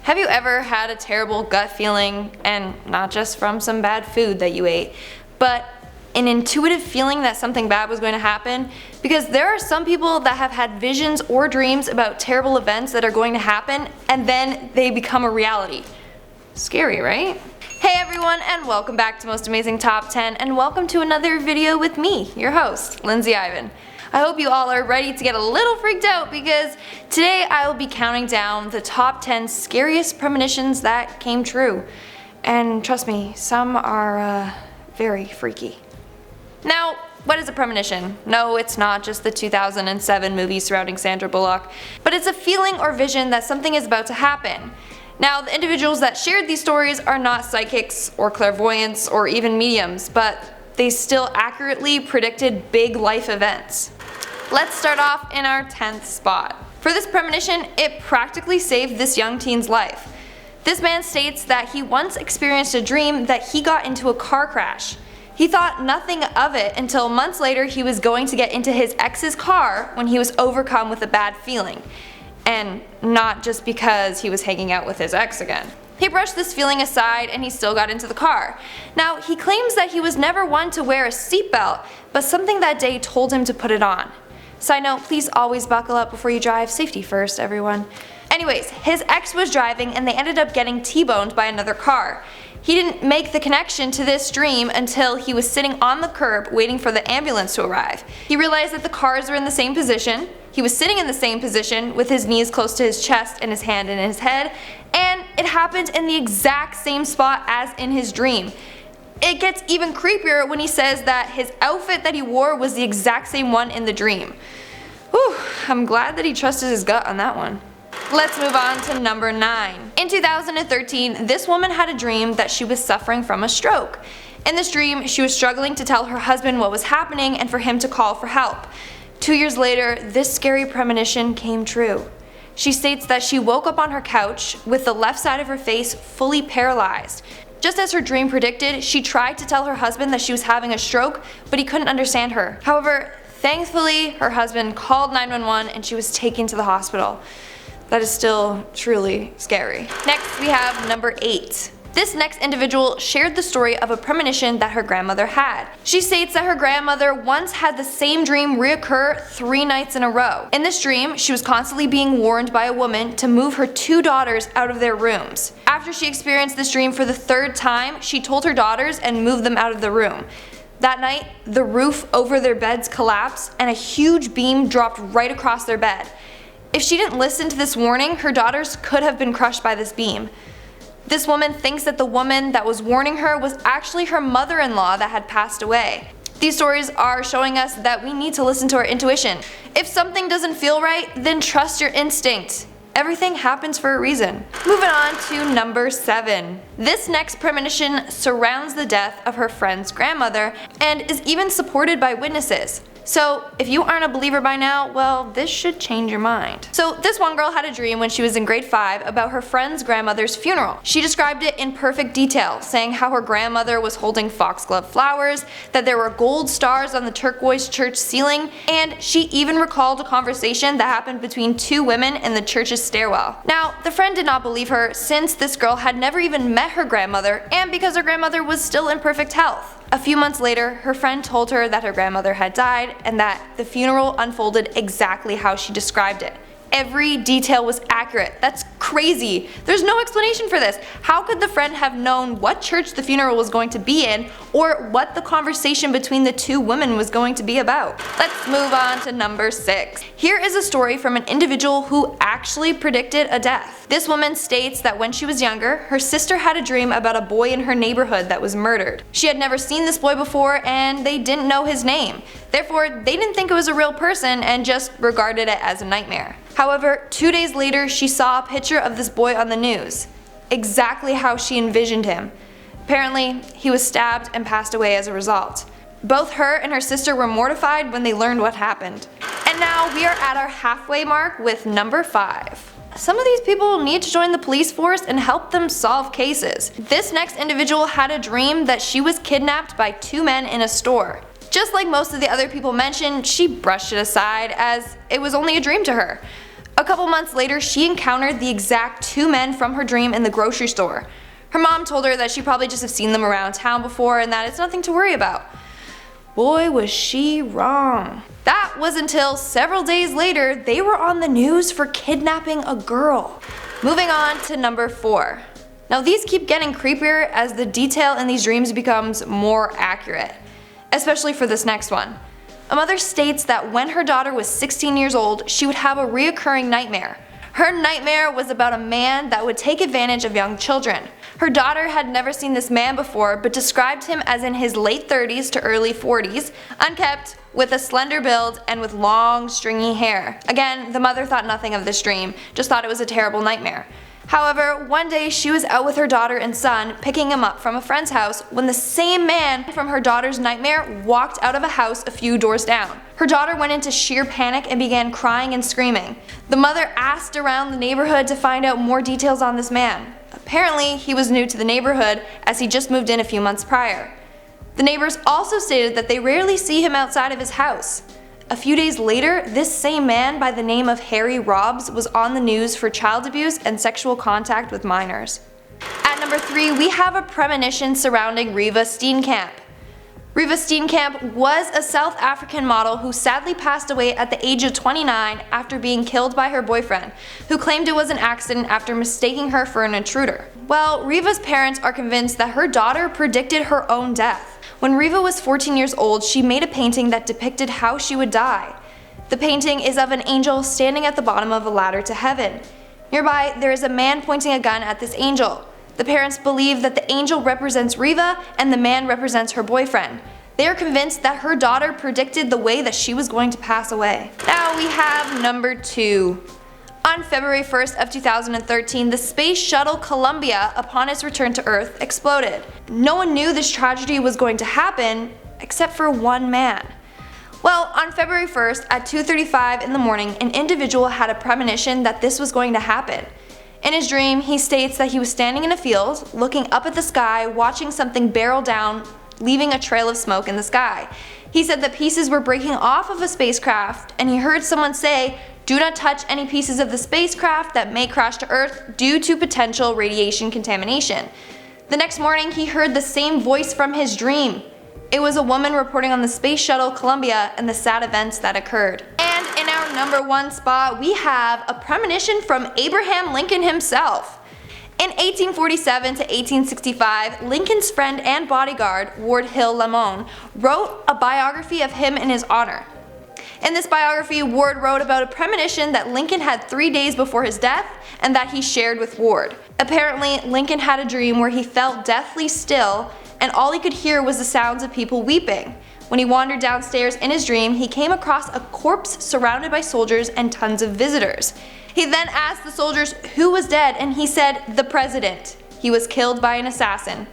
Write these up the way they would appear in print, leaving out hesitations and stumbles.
Have you ever had a terrible gut feeling, and not just from some bad food that you ate, but an intuitive feeling that something bad was going to happen? Because there are some people that have had visions or dreams about terrible events that are going to happen, and then they become a reality. Scary, right? Hey everyone, and welcome back to Most Amazing Top 10, and welcome to another video with me, your host, Lindsay Ivan. I hope you all are ready to get a little freaked out because today I will be counting down the top 10 scariest premonitions that came true. And trust me, some are very freaky. Now, what is a premonition? No, it's not just the 2007 movie surrounding Sandra Bullock, but it's a feeling or vision that something is about to happen. Now, the individuals that shared these stories are not psychics or clairvoyants or even mediums, but they still accurately predicted big life events. Let's start off in our 10th spot. For this premonition, it practically saved this young teen's life. This man states that he once experienced a dream that he got into a car crash. He thought nothing of it until months later he was going to get into his ex's car when he was overcome with a bad feeling. And not just because he was hanging out with his ex again. He brushed this feeling aside and he still got into the car. Now, he claims that he was never one to wear a seatbelt, but something that day told him to put it on. Side note, please always buckle up before you drive. Safety first, everyone. Anyways, his ex was driving and they ended up getting T-boned by another car. He didn't make the connection to this dream until he was sitting on the curb waiting for the ambulance to arrive. He realized that the cars were in the same position, he was sitting in the same position with his knees close to his chest and his hand in his head, and it happened in the exact same spot as in his dream. It gets even creepier when he says that his outfit that he wore was the exact same one in the dream. Whew, I'm glad that he trusted his gut on that one. Let's move on to number 9. In 2013, this woman had a dream that she was suffering from a stroke. In this dream, she was struggling to tell her husband what was happening and for him to call for help. 2 years later, this scary premonition came true. She states that she woke up on her couch with the left side of her face fully paralyzed. Just as her dream predicted, she tried to tell her husband that she was having a stroke, but he couldn't understand her. However, thankfully, her husband called 911 and she was taken to the hospital. That is still truly scary. Next, we have number 8. This next individual shared the story of a premonition that her grandmother had. She states that her grandmother once had the same dream reoccur 3 nights in a row. In this dream, she was constantly being warned by a woman to move her 2 daughters out of their rooms. After she experienced this dream for the 3rd time, she told her daughters and moved them out of the room. That night, the roof over their beds collapsed and a huge beam dropped right across their bed. If she didn't listen to this warning, her daughters could have been crushed by this beam. This woman thinks that the woman that was warning her was actually her mother-in-law that had passed away. These stories are showing us that we need to listen to our intuition. If something doesn't feel right, then trust your instinct. Everything happens for a reason. Moving on to number 7. This next premonition surrounds the death of her friend's grandmother and is even supported by witnesses. So if you aren't a believer by now, well, this should change your mind. So this one girl had a dream when she was in grade 5 about her friend's grandmother's funeral. She described it in perfect detail, saying how her grandmother was holding foxglove flowers, that there were gold stars on the turquoise church ceiling, and she even recalled a conversation that happened between 2 women in the church's stairwell. Now, the friend did not believe her since this girl had never even met her grandmother and because her grandmother was still in perfect health. A few months later, her friend told her that her grandmother had died and that the funeral unfolded exactly how she described it. Every detail was accurate. That's crazy. There's no explanation for this. How could the friend have known what church the funeral was going to be in or what the conversation between the 2 women was going to be about? Let's move on to number 6. Here is a story from an individual who actually predicted a death. This woman states that when she was younger, her sister had a dream about a boy in her neighborhood that was murdered. She had never seen this boy before and they didn't know his name. Therefore, they didn't think it was a real person and just regarded it as a nightmare. However, 2 days later, she saw a picture of this boy on the news. Exactly how she envisioned him. Apparently, he was stabbed and passed away as a result. Both her and her sister were mortified when they learned what happened. And now we are at our halfway mark with number 5. Some of these people need to join the police force and help them solve cases. This next individual had a dream that she was kidnapped by 2 men in a store. Just like most of the other people mentioned, she brushed it aside as it was only a dream to her. A couple months later, she encountered the exact two men from her dream in the grocery store. Her mom told her that she probably just have seen them around town before and that it's nothing to worry about. Boy, was she wrong. That was until several days later they were on the news for kidnapping a girl. Moving on to number 4. Now these keep getting creepier as the detail in these dreams becomes more accurate, especially for this next one. A mother states that when her daughter was 16 years old, she would have a reoccurring nightmare. Her nightmare was about a man that would take advantage of young children. Her daughter had never seen this man before, but described him as in his late 30s to early 40s, unkempt, with a slender build, and with long, stringy hair. Again, the mother thought nothing of this dream, just thought it was a terrible nightmare. However, one day she was out with her daughter and son, picking him up from a friend's house, when the same man from her daughter's nightmare walked out of a house a few doors down. Her daughter went into sheer panic and began crying and screaming. The mother asked around the neighborhood to find out more details on this man. Apparently, he was new to the neighborhood as he just moved in a few months prior. The neighbors also stated that they rarely see him outside of his house. A few days later, this same man by the name of Harry Robs was on the news for child abuse and sexual contact with minors. At number 3, we have a premonition surrounding Reeva Steenkamp. Reeva Steenkamp was a South African model who sadly passed away at the age of 29 after being killed by her boyfriend, who claimed it was an accident after mistaking her for an intruder. Well, Reeva's parents are convinced that her daughter predicted her own death. When Reeva was 14 years old, she made a painting that depicted how she would die. The painting is of an angel standing at the bottom of a ladder to heaven. Nearby, there is a man pointing a gun at this angel. The parents believe that the angel represents Reeva and the man represents her boyfriend. They are convinced that her daughter predicted the way that she was going to pass away. Now we have number 2. On February 1st of 2013, the space shuttle Columbia, upon its return to Earth, exploded. No one knew this tragedy was going to happen, except for one man. Well, on February 1st at 2:35 in the morning, an individual had a premonition that this was going to happen. In his dream, he states that he was standing in a field, looking up at the sky, watching something barrel down, leaving a trail of smoke in the sky. He said that pieces were breaking off of a spacecraft, and he heard someone say, "Do not touch any pieces of the spacecraft that may crash to Earth due to potential radiation contamination." The next morning, he heard the same voice from his dream. It was a woman reporting on the space shuttle Columbia and the sad events that occurred. And in our number 1 spot, we have a premonition from Abraham Lincoln himself. In 1847 to 1865, Lincoln's friend and bodyguard, Ward Hill Lamon, wrote a biography of him in his honor. In this biography, Ward wrote about a premonition that Lincoln had 3 days before his death and that he shared with Ward. Apparently, Lincoln had a dream where he felt deathly still and all he could hear was the sounds of people weeping. When he wandered downstairs in his dream, he came across a corpse surrounded by soldiers and tons of visitors. He then asked the soldiers who was dead, and he said, "The president. He was killed by an assassin."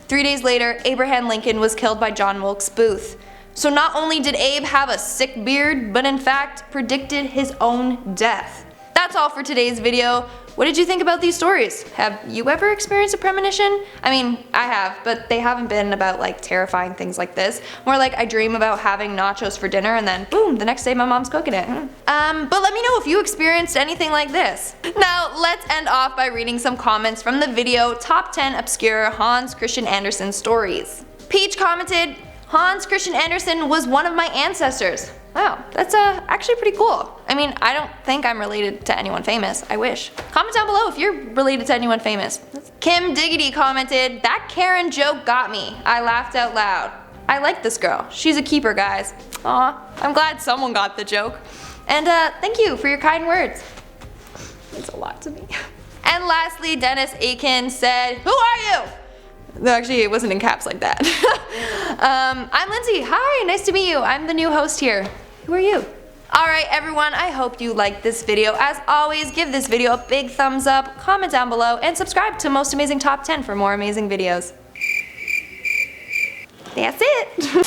3 days later, Abraham Lincoln was killed by John Wilkes Booth. So not only did Abe have a sick beard, but in fact predicted his own death. That's all for today's video. What did you think about these stories? Have you ever experienced a premonition? I mean, I have, but they haven't been about like terrifying things like this. More like I dream about having nachos for dinner and then boom, the next day my mom's cooking it. But let me know if you experienced anything like this. Now let's end off by reading some comments from the video Top 10 Obscure Hans Christian Andersen Stories. Peach commented, "Hans Christian Andersen was one of my ancestors." Wow, that's actually pretty cool. I mean, I don't think I'm related to anyone famous. I wish. Comment down below if you're related to anyone famous. Kim Diggity commented, "That Karen joke got me. I laughed out loud. I like this girl. She's a keeper, guys." Aw, I'm glad someone got the joke. And thank you for your kind words. Means a lot to me. And lastly, Dennis Aiken said, "Who are you?" Actually, it wasn't in caps like that. I'm Lindsay. Hi, nice to meet you. I'm the new host here. Who are you? Alright everyone, I hope you liked this video. As always, give this video a big thumbs up, comment down below, and subscribe to Most Amazing Top 10 for more amazing videos. That's it!